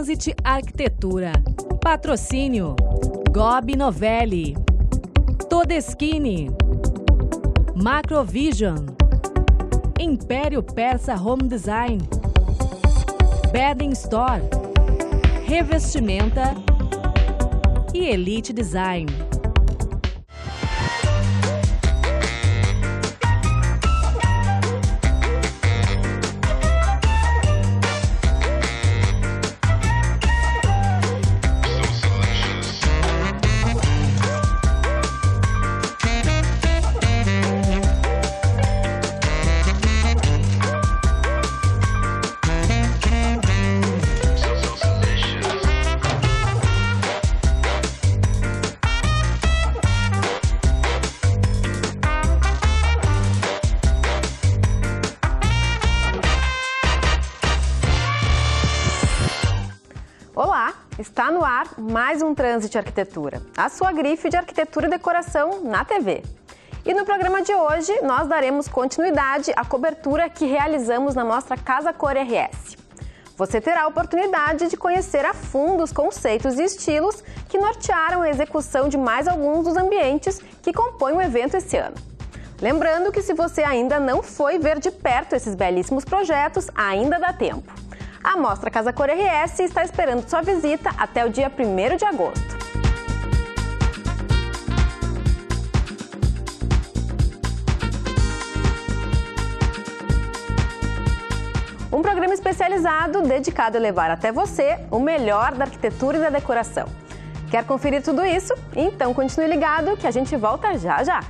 Transit Arquitetura. Patrocínio Gobi Novelli, Todeschini, Macrovision, Império Persa Home Design, Bedding Store, Revestimenta e Elite Design. Olá, está no ar mais um Transit Arquitetura, a sua grife de arquitetura e decoração na TV. E no programa de hoje nós daremos continuidade à cobertura que realizamos na mostra Casa Cor RS. Você terá a oportunidade de conhecer a fundo os conceitos e estilos que nortearam a execução de mais alguns dos ambientes que compõem o evento esse ano. Lembrando que se você ainda não foi ver de perto esses belíssimos projetos, ainda dá tempo. A Mostra Casa Cor RS está esperando sua visita até o dia 1º de agosto. Um programa especializado dedicado a levar até você o melhor da arquitetura e da decoração. Quer conferir tudo isso? Então continue ligado que a gente volta já já!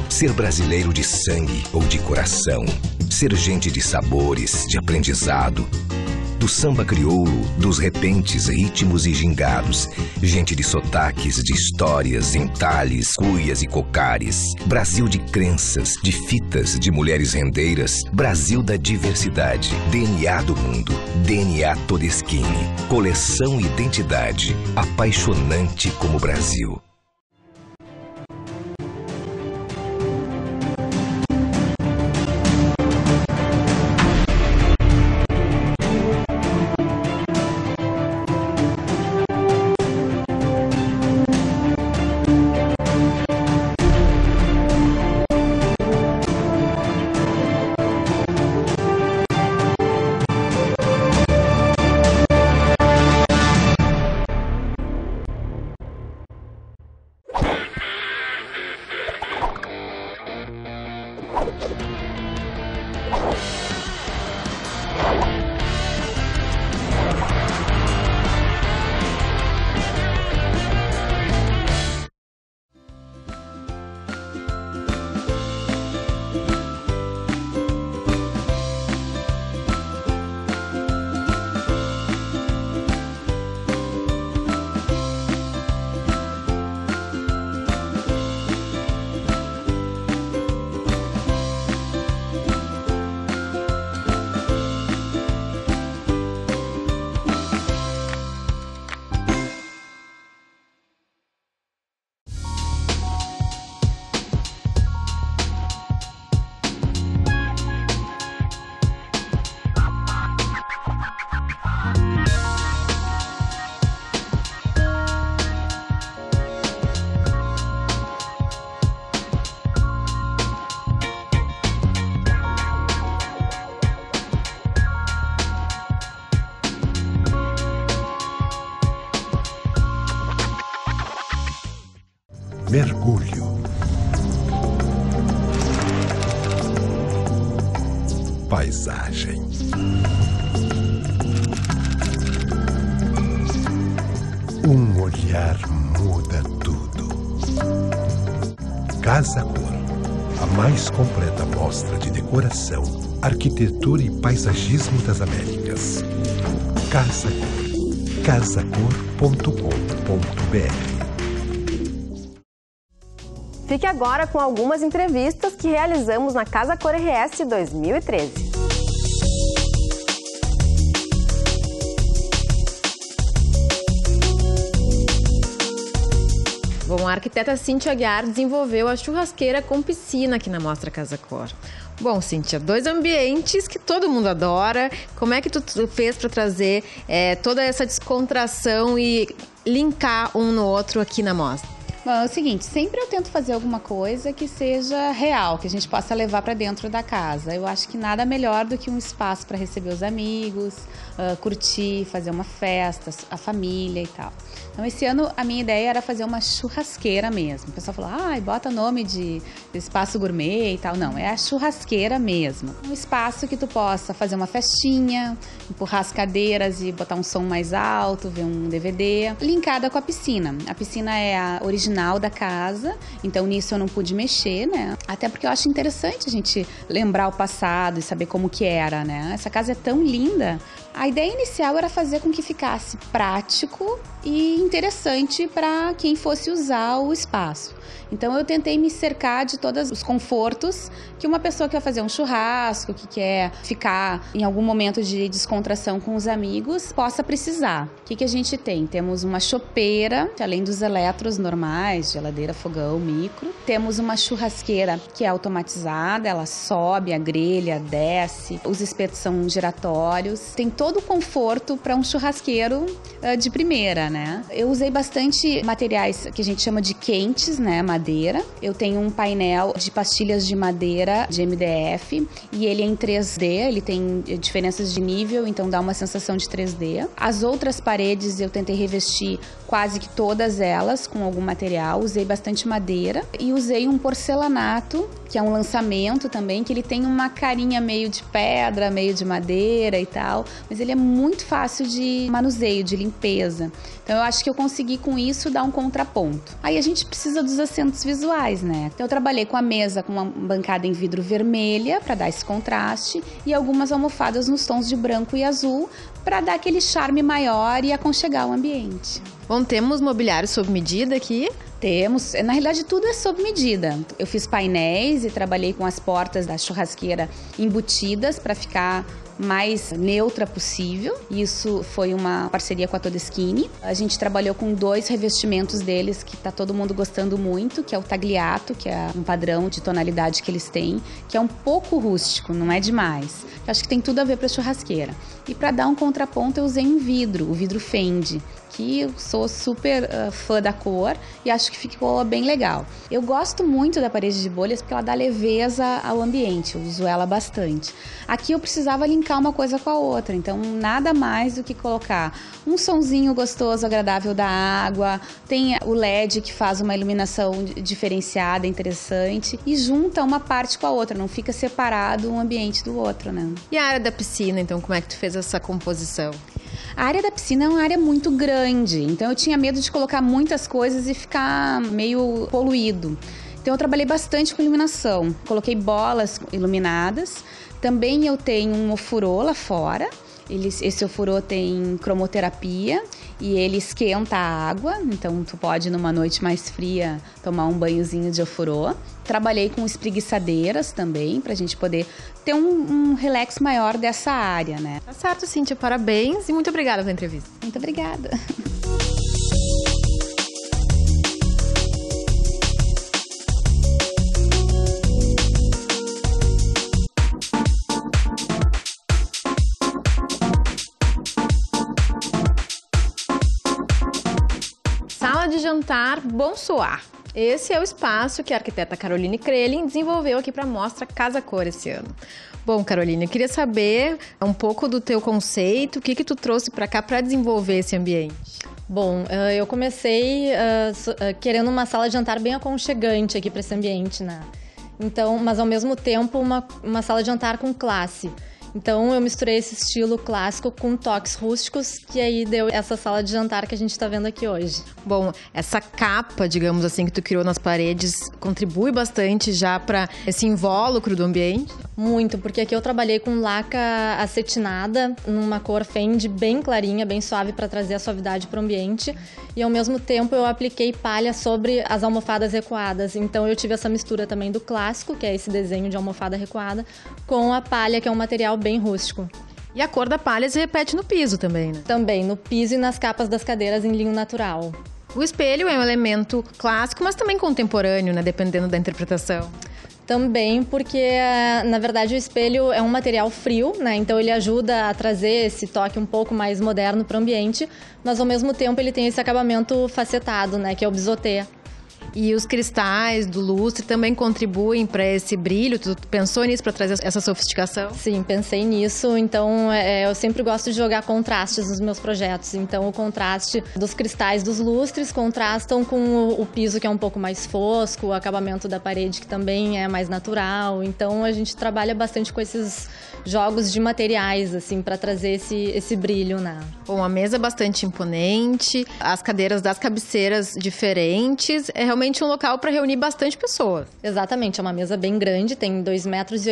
Ser brasileiro de sangue ou de coração, ser gente de sabores, de aprendizado, do samba crioulo, dos repentes, ritmos e gingados, gente de sotaques, de histórias, entalhes, cuias e cocares, Brasil de crenças, de fitas, de mulheres rendeiras, Brasil da diversidade, DNA do mundo, DNA Todeschini, coleção identidade, apaixonante como Brasil. Mergulho. Paisagem. Um olhar muda tudo. Casa Cor, a mais completa mostra de decoração Arquitetura e Paisagismo das Américas. Casa Cor. casacor.com.br. Fique agora com algumas entrevistas que realizamos na Casa Cor RS 2013. Bom, a arquiteta Cíntia Aguiar desenvolveu a churrasqueira com piscina aqui na Mostra Casa Cor. Bom, Cíntia, 2 ambientes que todo mundo adora. Como é que tu fez para trazer toda essa descontração e linkar um no outro aqui na mostra? Bom, é o seguinte, sempre eu tento fazer alguma coisa que seja real, que a gente possa levar para dentro da casa. Eu acho que nada melhor do que um espaço para receber os amigos, curtir, fazer uma festa, a família e tal. Então, esse ano a minha ideia era fazer uma churrasqueira mesmo. O pessoal falou, bota nome de espaço gourmet e tal. Não, é a churrasqueira mesmo. Um espaço que tu possa fazer uma festinha, empurrar as cadeiras e botar um som mais alto, ver um DVD. Linkada com a piscina. A piscina é a original da casa, então nisso eu não pude mexer, né? Até porque eu acho interessante a gente lembrar o passado e saber como que era, né? Essa casa é tão linda. A ideia inicial era fazer com que ficasse prático e interessante para quem fosse usar o espaço. Então eu tentei me cercar de todos os confortos que uma pessoa que vai fazer um churrasco, que quer ficar em algum momento de descontração com os amigos, possa precisar. O que a gente tem? Temos uma chopeira, além dos eletros normais, geladeira, fogão, micro. Temos uma churrasqueira que é automatizada, ela sobe a grelha, desce, os espetos são giratórios. Tem todo o conforto para um churrasqueiro de primeira, né? Eu usei bastante materiais que a gente chama de quentes, né? Madeira. Eu tenho um painel de pastilhas de madeira de MDF e ele é em 3D, ele tem diferenças de nível, então dá uma sensação de 3D. As outras paredes eu tentei revestir quase que todas elas com algum material, usei bastante madeira e usei um porcelanato, que é um lançamento também, que ele tem uma carinha meio de pedra, meio de madeira e tal, mas ele é muito fácil de manuseio, de limpeza. Então eu acho que eu consegui com isso dar um contraponto. Aí a gente precisa dos acentos visuais, né? Então eu trabalhei com a mesa com uma bancada em vidro vermelha para dar esse contraste e algumas almofadas nos tons de branco e azul para dar aquele charme maior e aconchegar o ambiente. Bom, temos mobiliário sob medida aqui? Temos, na realidade tudo é sob medida. Eu fiz painéis e trabalhei com as portas da churrasqueira embutidas para ficar mais neutra possível. Isso foi uma parceria com a Todeschini. A gente trabalhou com 2 revestimentos deles que tá todo mundo gostando muito, que é o tagliato, que é um padrão de tonalidade que eles têm, que é um pouco rústico, não é demais. Eu acho que tem tudo a ver para churrasqueira. E para dar um contraponto eu usei um vidro, o vidro Fendi, que eu sou super fã da cor e acho que ficou bem legal. Eu gosto muito da parede de bolhas porque ela dá leveza ao ambiente, eu uso ela bastante. Aqui eu precisava linkar uma coisa com a outra, então nada mais do que colocar um sonzinho gostoso, agradável da água, tem o LED que faz uma iluminação diferenciada, interessante, e junta uma parte com a outra, não fica separado um ambiente do outro, né? E a área da piscina, então, como é que tu fez essa composição? A área da piscina é uma área muito grande, então eu tinha medo de colocar muitas coisas e ficar meio poluído. Então eu trabalhei bastante com iluminação, coloquei bolas iluminadas. Também eu tenho um ofurô lá fora. Esse ofurô tem cromoterapia e ele esquenta a água, então tu pode numa noite mais fria tomar um banhozinho de ofurô. Trabalhei com espreguiçadeiras também, pra gente poder ter um relax maior dessa área, né? Tá certo, Cíntia, parabéns e muito obrigada pela entrevista. Muito obrigada. Sala de jantar Bonsoir. Esse é o espaço que a arquiteta Caroline Krelin desenvolveu aqui para a Mostra Casa Cor esse ano. Bom, Caroline, eu queria saber um pouco do teu conceito, o que tu trouxe para cá para desenvolver esse ambiente? Bom, eu comecei querendo uma sala de jantar bem aconchegante aqui para esse ambiente, né? Então, mas ao mesmo tempo uma sala de jantar com classe. Então eu misturei esse estilo clássico com toques rústicos, que aí deu essa sala de jantar que a gente está vendo aqui hoje. Bom, essa capa, digamos assim, que tu criou nas paredes, contribui bastante já para esse invólucro do ambiente? Muito, porque aqui eu trabalhei com laca acetinada, numa cor Fendi bem clarinha, bem suave para trazer a suavidade para o ambiente. E ao mesmo tempo eu apliquei palha sobre as almofadas recuadas. Então eu tive essa mistura também do clássico, que é esse desenho de almofada recuada, com a palha, que é um material bem rústico. E a cor da palha se repete no piso também, né? Também, no piso e nas capas das cadeiras em linho natural. O espelho é um elemento clássico, mas também contemporâneo, né? Dependendo da interpretação. Também porque, na verdade, o espelho é um material frio, né? Então ele ajuda a trazer esse toque um pouco mais moderno para o ambiente, mas ao mesmo tempo ele tem esse acabamento facetado, né? Que é o bisotê. E os cristais do lustre também contribuem para esse brilho? Tu pensou nisso para trazer essa sofisticação? Sim, pensei nisso. Então, eu sempre gosto de jogar contrastes nos meus projetos. Então, o contraste dos cristais dos lustres contrastam com o piso, que é um pouco mais fosco, o acabamento da parede, que também é mais natural. Então, a gente trabalha bastante com esses jogos de materiais, assim, para trazer esse brilho, né? Bom, a mesa é bastante imponente, as cadeiras das cabeceiras diferentes, é realmente um local para reunir bastante pessoas. Exatamente, é uma mesa bem grande, tem 2,80 metros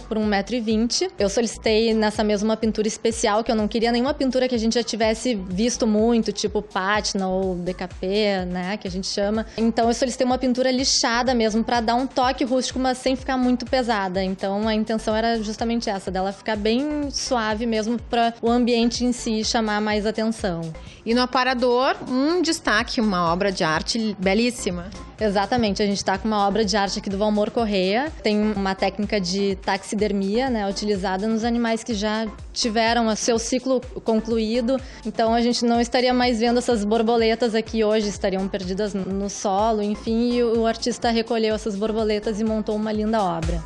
por 1,20 m. Eu solicitei nessa mesa uma pintura especial, que eu não queria nenhuma pintura que a gente já tivesse visto muito, tipo pátina ou decapé, né, que a gente chama. Então eu solicitei uma pintura lixada mesmo, para dar um toque rústico, mas sem ficar muito pesada. Então a intenção era justamente essa, dela ficar bem suave mesmo, para o ambiente em si chamar mais atenção. E no aparador, um destaque, uma obra de arte belíssima. Exatamente, a gente está com uma obra de arte aqui do Valmor Correia. Tem uma técnica de taxidermia, né, utilizada nos animais que já tiveram o seu ciclo concluído. Então a gente não estaria mais vendo essas borboletas aqui hoje, estariam perdidas no solo, enfim, e o artista recolheu essas borboletas e montou uma linda obra.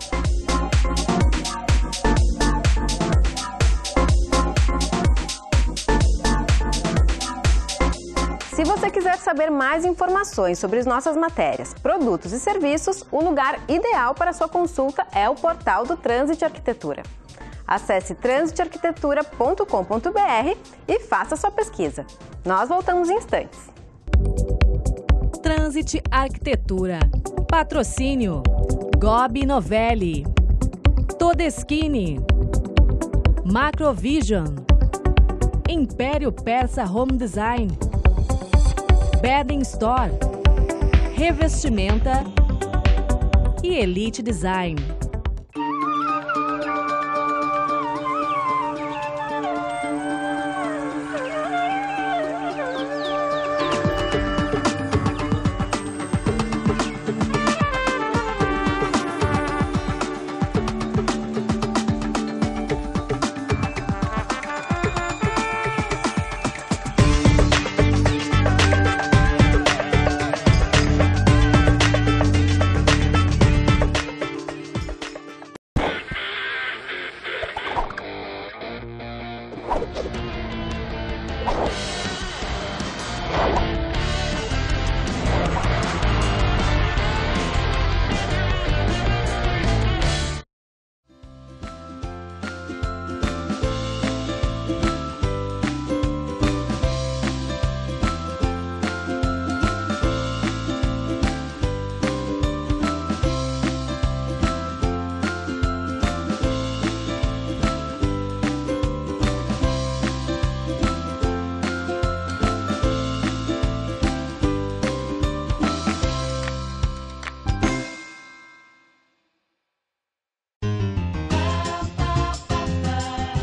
Se você quiser saber mais informações sobre as nossas matérias, produtos e serviços, o lugar ideal para sua consulta é o portal do Transit Arquitetura. Acesse transitearquitetura.com.br e faça sua pesquisa. Nós voltamos em instantes. Transit Arquitetura. Patrocínio Gobi Novelli, Todeschini, Macrovision, Império Persa Home Design, Bedding Store, Revestimenta e Elite Design.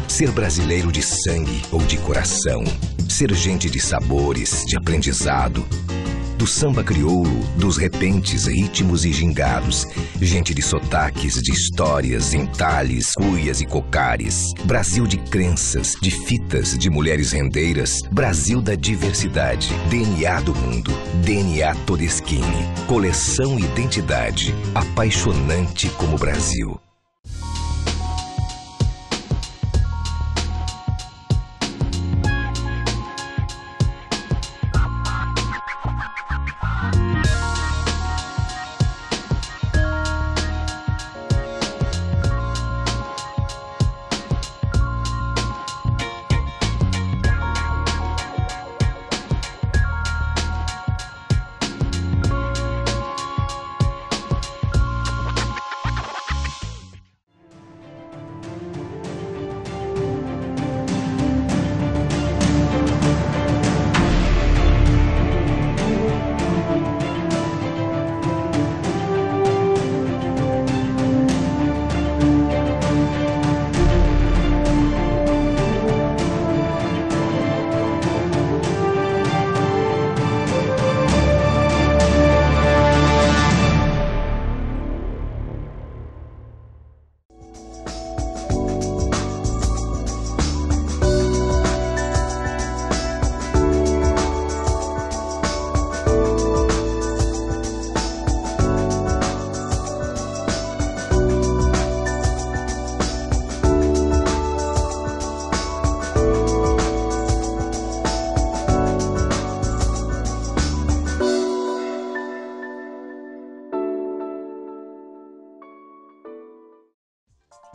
Ser brasileiro de sangue ou de coração. Ser gente de sabores, de aprendizado. Do samba crioulo, dos repentes, ritmos e gingados. Gente de sotaques, de histórias, entalhes, cuias e cocares. Brasil de crenças, de fitas, de mulheres rendeiras. Brasil da diversidade. DNA do mundo. DNA Todeschini. Coleção Identidade. Apaixonante como o Brasil.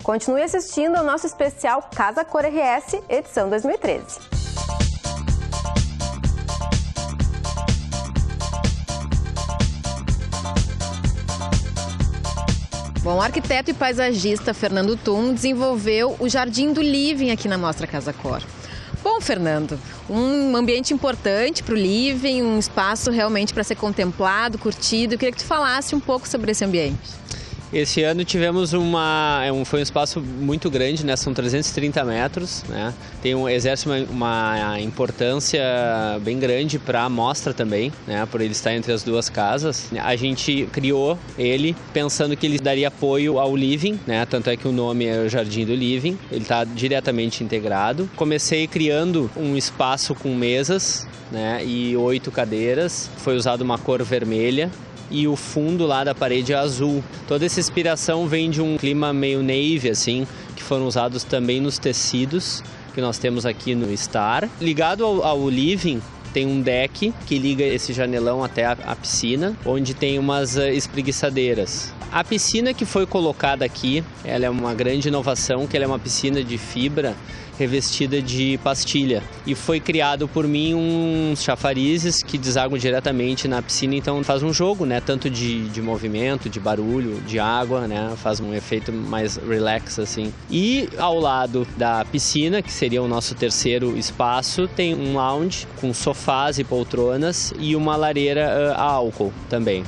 Continue assistindo ao nosso especial Casa Cor RS, edição 2013. Bom, o arquiteto e paisagista Fernando Tum desenvolveu o Jardim do Living aqui na Mostra Casa Cor. Bom, Fernando, um ambiente importante para o Living, um espaço realmente para ser contemplado, curtido. Eu queria que tu falasse um pouco sobre esse ambiente. Esse ano tivemos foi um espaço muito grande, né? São 330 metros, né? Exerce uma importância bem grande para a mostra também, né? Por ele estar entre as duas casas. A gente criou ele pensando que ele daria apoio ao Living, né? Tanto é que o nome é o Jardim do Living, ele está diretamente integrado. Comecei criando um espaço com mesas, né? E 8 cadeiras, foi usado uma cor vermelha. E o fundo lá da parede é azul. Toda essa inspiração vem de um clima meio navy, assim, que foram usados também nos tecidos que nós temos aqui no Star. Ligado ao Living, tem um deck que liga esse janelão até a piscina, onde tem umas espreguiçadeiras. A piscina que foi colocada aqui, ela é uma grande inovação, que ela é uma piscina de fibra revestida de pastilha. E foi criado por mim uns chafarizes que desaguam diretamente na piscina, então faz um jogo, né? Tanto de movimento, de barulho, de água, né? Faz um efeito mais relax, assim. E ao lado da piscina, que seria o nosso terceiro espaço, tem um lounge com sofás e poltronas e uma lareira a álcool também.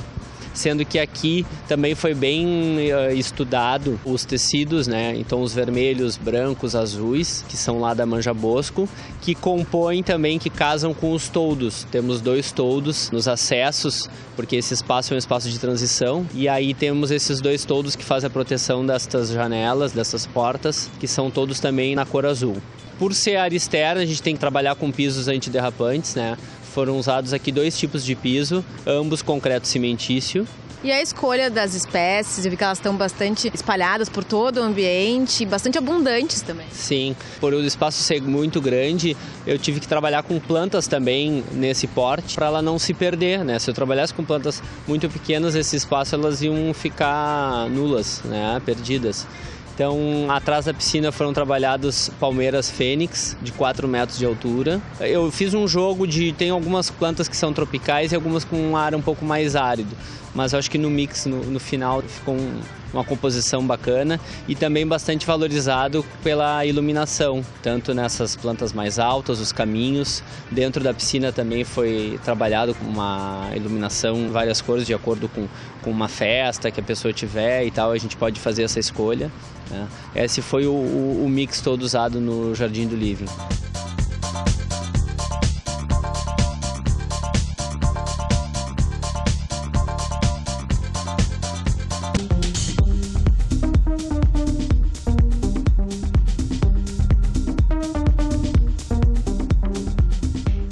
Sendo que aqui também foi bem estudado os tecidos, né? Então os vermelhos, brancos, azuis, que são lá da Manja Bosco, que compõem também, que casam com os toldos. Temos 2 toldos nos acessos, porque esse espaço é um espaço de transição, e aí temos esses 2 toldos que fazem a proteção destas janelas, dessas portas, que são todos também na cor azul. Por ser área externa, a gente tem que trabalhar com pisos antiderrapantes, né? Foram usados aqui 2 tipos de piso, ambos concreto cimentício. E a escolha das espécies, eu vi que elas estão bastante espalhadas por todo o ambiente, bastante abundantes também. Sim, por o espaço ser muito grande, eu tive que trabalhar com plantas também nesse porte, para ela não se perder, né? Se eu trabalhasse com plantas muito pequenas, esse espaço elas iam ficar nulas, né? Perdidas. Então, atrás da piscina foram trabalhados palmeiras fênix, de 4 metros de altura. Eu fiz um jogo tem algumas plantas que são tropicais e algumas com um ar um pouco mais árido. Mas eu acho que no mix, no final, ficou uma composição bacana e também bastante valorizado pela iluminação, tanto nessas plantas mais altas, os caminhos. Dentro da piscina também foi trabalhado com uma iluminação, várias cores, de acordo com uma festa que a pessoa tiver e tal, a gente pode fazer essa escolha, né? Esse foi o mix todo usado no Jardim do Living.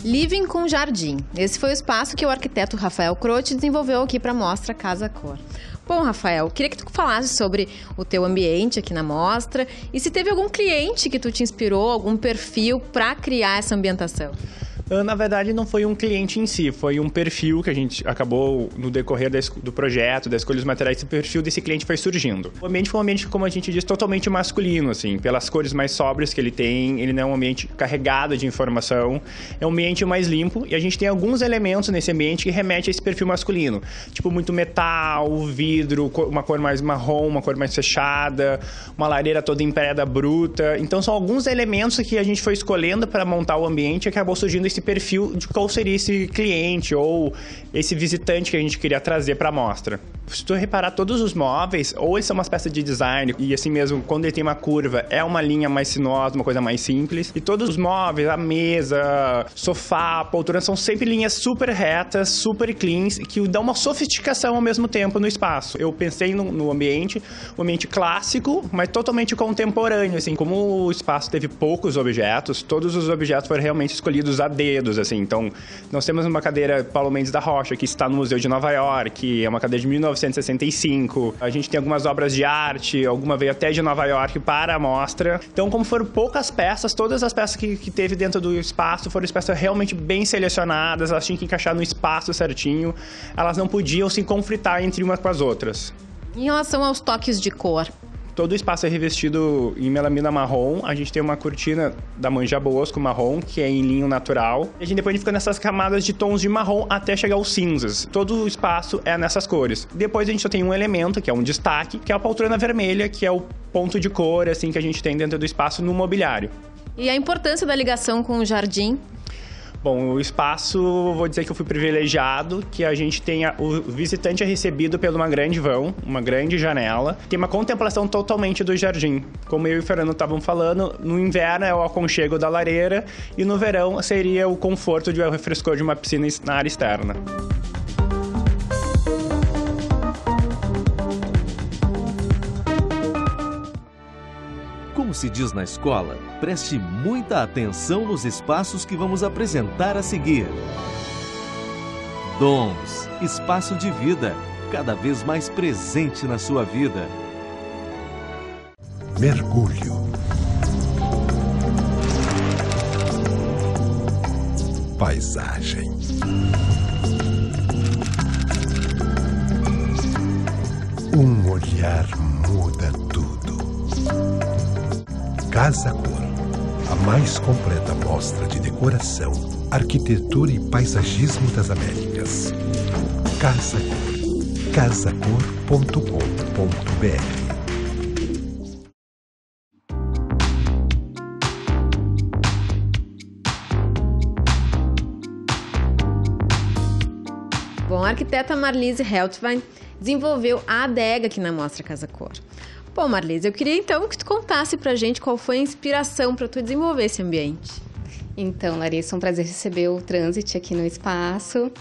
Living com Jardim. Esse foi o espaço que o arquiteto Rafael Croce desenvolveu aqui para a Mostra Casa Cor. Bom, Rafael, queria que tu falasse sobre o teu ambiente aqui na mostra e se teve algum cliente que tu te inspirou, algum perfil para criar essa ambientação. Na verdade, não foi um cliente em si, foi um perfil que a gente acabou, no decorrer do projeto, da escolha dos materiais, esse perfil desse cliente foi surgindo. O ambiente foi um ambiente, como a gente diz, totalmente masculino, assim, pelas cores mais sóbrias que ele tem, ele não é um ambiente carregado de informação, é um ambiente mais limpo e a gente tem alguns elementos nesse ambiente que remetem a esse perfil masculino, tipo muito metal, vidro, uma cor mais marrom, uma cor mais fechada, uma lareira toda em pedra bruta. Então são alguns elementos que a gente foi escolhendo para montar o ambiente e acabou surgindo esse perfil de qual seria esse cliente ou esse visitante que a gente queria trazer para a mostra. Se tu reparar, todos os móveis, ou eles são uma peça de design, e assim mesmo, quando ele tem uma curva, é uma linha mais sinuosa, uma coisa mais simples. E todos os móveis, a mesa, sofá, poltrona, são sempre linhas super retas, super cleans, que dão uma sofisticação ao mesmo tempo no espaço. Eu pensei no ambiente, um ambiente clássico, mas totalmente contemporâneo, assim. Como o espaço teve poucos objetos, todos os objetos foram realmente escolhidos a dedos, assim. Então, nós temos uma cadeira Paulo Mendes da Rocha, que está no Museu de Nova York, é uma cadeira de 1965. A gente tem algumas obras de arte, alguma veio até de Nova York para a mostra. Então, como foram poucas peças, todas as peças que teve dentro do espaço foram peças realmente bem selecionadas, elas tinham que encaixar no espaço certinho, elas não podiam se conflitar entre umas com as outras. Em relação aos toques de cor, Todo o espaço é revestido em melamina marrom. A gente tem uma cortina da Manja Bosco marrom, que é em linho natural. E depois a gente fica nessas camadas de tons de marrom até chegar aos cinzas. Todo o espaço é nessas cores. Depois a gente só tem um elemento, que é um destaque, que é a poltrona vermelha, que é o ponto de cor assim que a gente tem dentro do espaço no mobiliário. E a importância da ligação com o jardim? Bom, o espaço, vou dizer que eu fui privilegiado, que a gente tem o visitante é recebido por uma grande vão, uma grande janela. Tem uma contemplação totalmente do jardim. Como eu e o Fernando estavam falando, no inverno é o aconchego da lareira e no verão seria o conforto de o refrescor de uma piscina na área externa. Como se diz na escola, preste muita atenção nos espaços que vamos apresentar a seguir. Dons, espaço de vida, cada vez mais presente na sua vida. Mergulho. Paisagem. Um olhar muda tudo. Casa Cor, a mais completa mostra de decoração, arquitetura e paisagismo das Américas. Casa Cor, casacor.com.br. Bom, a arquiteta Marlise Heltwein desenvolveu a adega aqui na Mostra Casa Cor. Bom, Marlise, eu queria então que tu contasse pra gente qual foi a inspiração para tu desenvolver esse ambiente. Então, Larissa, é um prazer receber o Transit aqui no espaço.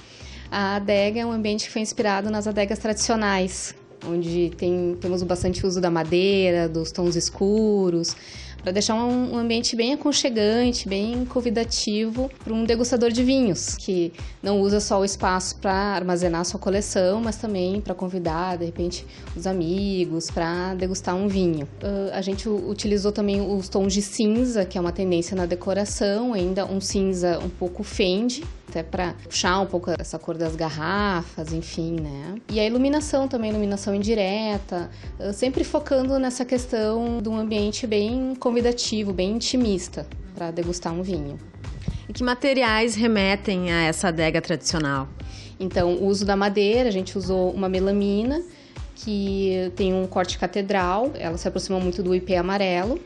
A adega é um ambiente que foi inspirado nas adegas tradicionais, onde temos bastante uso da madeira, dos tons escuros, para deixar um ambiente bem aconchegante, bem convidativo para um degustador de vinhos, que não usa só o espaço para armazenar a sua coleção, mas também para convidar, de repente, os amigos para degustar um vinho. A gente utilizou também os tons de cinza, que é uma tendência na decoração, ainda um cinza um pouco fende, até para puxar um pouco essa cor das garrafas, enfim, né? E a iluminação também, iluminação indireta, sempre focando nessa questão de um ambiente bem convidativo, bem intimista para degustar um vinho. E que materiais remetem a essa adega tradicional? Então, o uso da madeira, a gente usou uma melamina, que tem um corte catedral, ela se aproxima muito do ipê amarelo.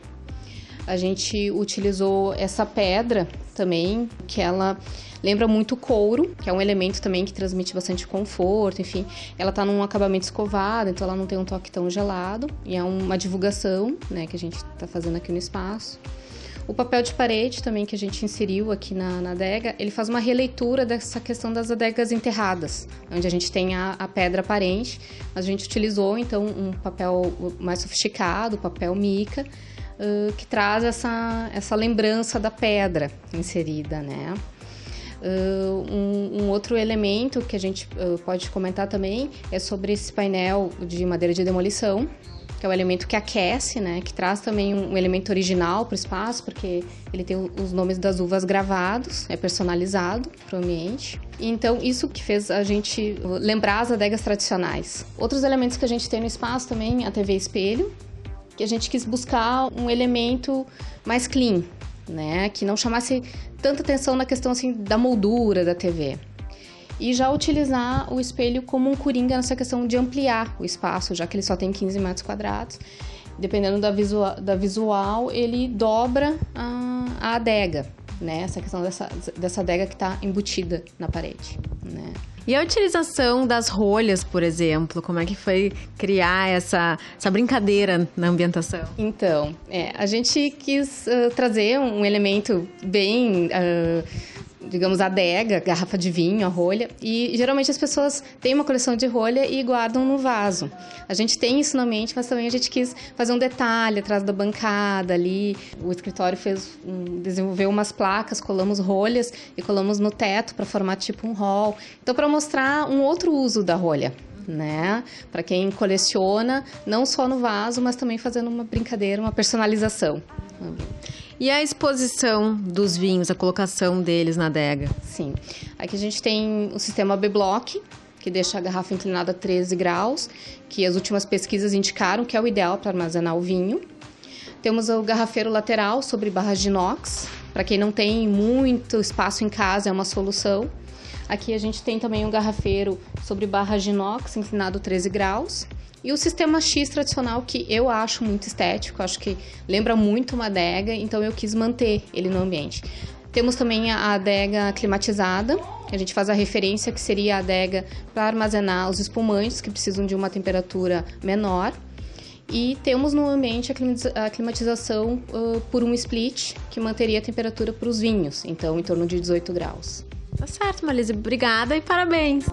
A gente utilizou essa pedra também, que ela lembra muito couro, que é um elemento também que transmite bastante conforto, enfim. Ela tá num acabamento escovado, então ela não tem um toque tão gelado. E é uma divulgação, né, que a gente tá fazendo aqui no espaço. O papel de parede também que a gente inseriu aqui na adega, ele faz uma releitura dessa questão das adegas enterradas, onde a gente tem a pedra aparente, mas a gente utilizou então um papel mais sofisticado, papel mica, que traz essa lembrança da pedra inserida, né? Um outro elemento que a gente pode comentar também é sobre esse painel de madeira de demolição, que é o elemento que aquece, né? Que traz também um elemento original para o espaço, porque ele tem os nomes das uvas gravados, é personalizado para o ambiente. Então, isso que fez a gente lembrar as adegas tradicionais. Outros elementos que a gente tem no espaço também, a TV espelho, que a gente quis buscar um elemento mais clean, né? Que não chamasse tanta atenção na questão assim, da moldura da TV. E já utilizar o espelho como um coringa nessa questão de ampliar o espaço, já que ele só tem 15 metros quadrados. Dependendo da visual, ele dobra a adega, né? Essa questão dessa adega que está embutida na parede, né? E a utilização das rolhas, por exemplo, como é que foi criar essa brincadeira na ambientação? Então, a gente quis trazer um elemento bem, digamos, adega, garrafa de vinho, a rolha, e geralmente as pessoas têm uma coleção de rolha e guardam no vaso. A gente tem isso na mente, mas também a gente quis fazer um detalhe atrás da bancada ali. O escritório desenvolveu umas placas, colamos rolhas e colamos no teto para formar tipo um hall. Então, para mostrar um outro uso da rolha, né? Para quem coleciona, não só no vaso, mas também fazendo uma brincadeira, uma personalização. E a exposição dos vinhos, a colocação deles na adega? Sim. Aqui a gente tem o sistema B-Block, que deixa a garrafa inclinada a 13 graus, que as últimas pesquisas indicaram que é o ideal para armazenar o vinho. Temos o garrafeiro lateral sobre barras de inox, para quem não tem muito espaço em casa, é uma solução. Aqui a gente tem também um garrafeiro sobre barras de inox, inclinado 13 graus. E o sistema X tradicional, que eu acho muito estético, acho que lembra muito uma adega, então eu quis manter ele no ambiente. Temos também a adega climatizada, que a gente faz a referência, que seria a adega para armazenar os espumantes, que precisam de uma temperatura menor. E temos no ambiente a climatização por um split, que manteria a temperatura para os vinhos, então em torno de 18 graus. Tá certo, Marlise. Obrigada e parabéns!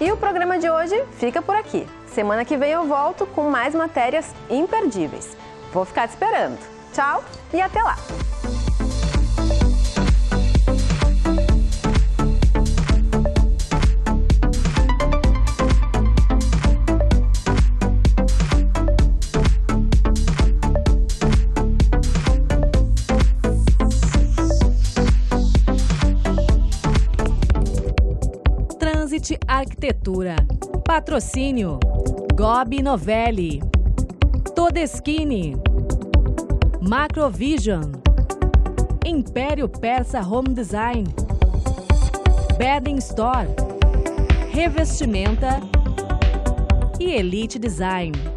E o programa de hoje fica por aqui. Semana que vem eu volto com mais matérias imperdíveis. Vou ficar te esperando. Tchau e até lá! Transit Arquitetura. Patrocínio Gobi Novelli, Todeschini, Macrovision, Império Persa Home Design, Bedding Store, Revestimenta e Elite Design.